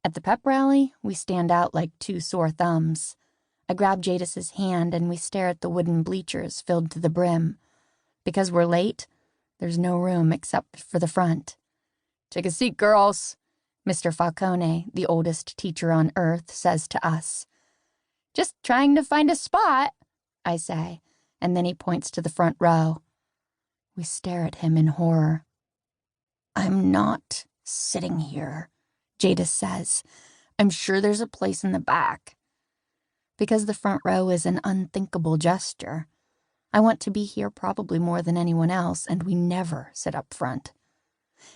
At the pep rally, we stand out like two sore thumbs. I grab Jadis's hand and we stare at the wooden bleachers filled to the brim. Because we're late, there's no room except for the front. "Take a seat, girls," Mr. Falcone, the oldest teacher on earth, says to us. "Just trying to find a spot," I say, and then he points to the front row. We stare at him in horror. "I'm not sitting here," Jadis says. "I'm sure there's a place in the back." Because the front row is an unthinkable gesture. I want to be here probably more than anyone else, and we never sit up front.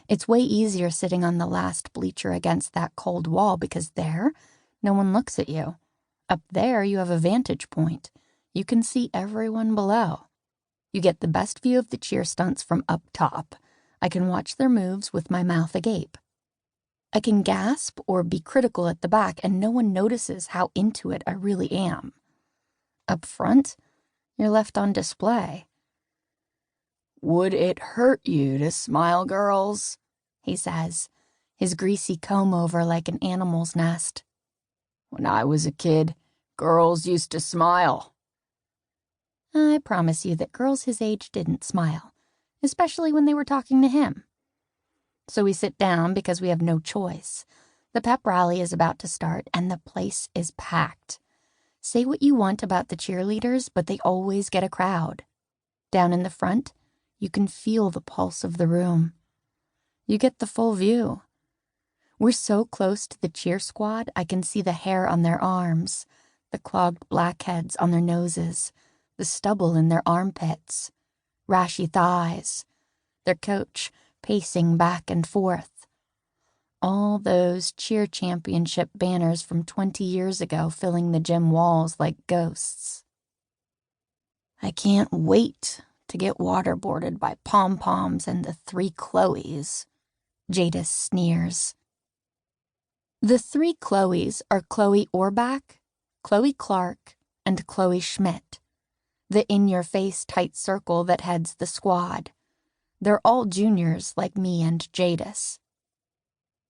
It's way easier sitting on the last bleacher against that cold wall because there, no one looks at you. Up there, you have a vantage point. You can see everyone below. You get the best view of the cheer stunts from up top. I can watch their moves with my mouth agape. I can gasp or be critical at the back, and no one notices how into it I really am. Up front, you're left on display. "Would it hurt you to smile, girls?" he says, his greasy comb over like an animal's nest. "When I was a kid, girls used to smile." I promise you that girls his age didn't smile, especially when they were talking to him. So we sit down because we have no choice. The pep rally is about to start, and the place is packed. Say what you want about the cheerleaders, but they always get a crowd. Down in the front, you can feel the pulse of the room. You get the full view. We're so close to the cheer squad, I can see the hair on their arms, the clogged blackheads on their noses, the stubble in their armpits, rashy thighs, their coach pacing back and forth. All those cheer championship banners from 20 years ago filling the gym walls like ghosts. "I can't wait to get waterboarded by pom-poms and the three Chloes," Jadis sneers. The three Chloes are Chloe Orbach, Chloe Clark, and Chloe Schmidt, the in-your-face tight circle that heads the squad. They're all juniors like me and Jadis.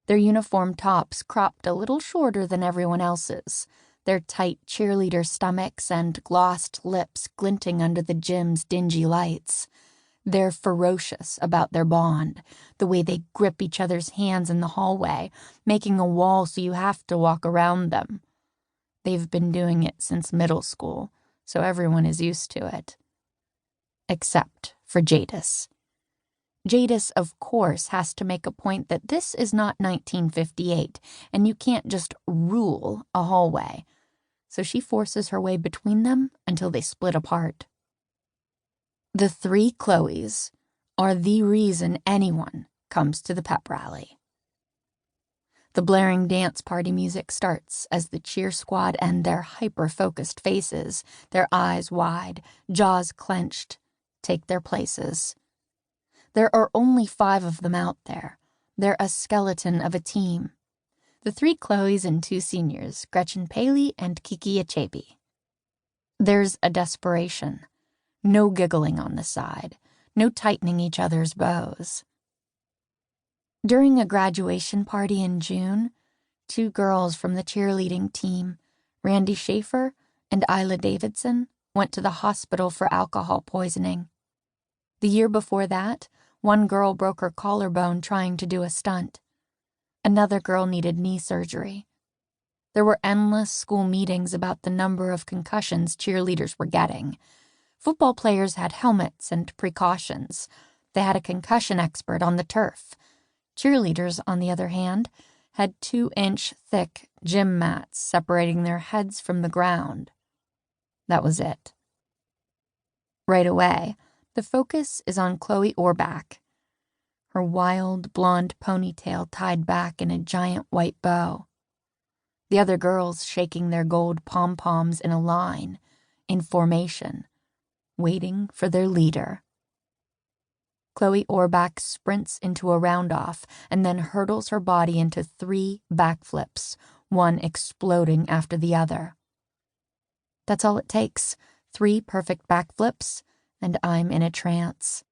Their uniform tops cropped a little shorter than everyone else's, their tight cheerleader stomachs and glossed lips glinting under the gym's dingy lights. They're ferocious about their bond, the way they grip each other's hands in the hallway, making a wall so you have to walk around them. They've been doing it since middle school, so everyone is used to it. Except for Jadis. Jadis, of course, has to make a point that this is not 1958, and you can't just rule a hallway. So she forces her way between them until they split apart. The three Chloes are the reason anyone comes to the pep rally. The blaring dance party music starts as the cheer squad and their hyper-focused faces, their eyes wide, jaws clenched, take their places. There are only 5 of them out there. They're a skeleton of a team. The 3 Chloes and 2 seniors, Gretchen Paley and Kiki Achebi. There's a desperation. No giggling on the side. No tightening each other's bows. During a graduation party in June, 2 girls from the cheerleading team, Randy Schaefer and Isla Davidson, went to the hospital for alcohol poisoning. The year before that, 1 girl broke her collarbone trying to do a stunt. Another girl needed knee surgery. There were endless school meetings about the number of concussions cheerleaders were getting. Football players had helmets and precautions. They had a concussion expert on the turf. Cheerleaders, on the other hand, had 2-inch thick gym mats separating their heads from the ground. That was it. Right away, the focus is on Chloe Orbach, her wild blonde ponytail tied back in a giant white bow. The other girls shaking their gold pom-poms in a line, in formation, waiting for their leader. Chloe Orbach sprints into a round-off and then hurdles her body into 3 backflips, one exploding after the other. That's all it takes, 3 perfect backflips, and I'm in a trance.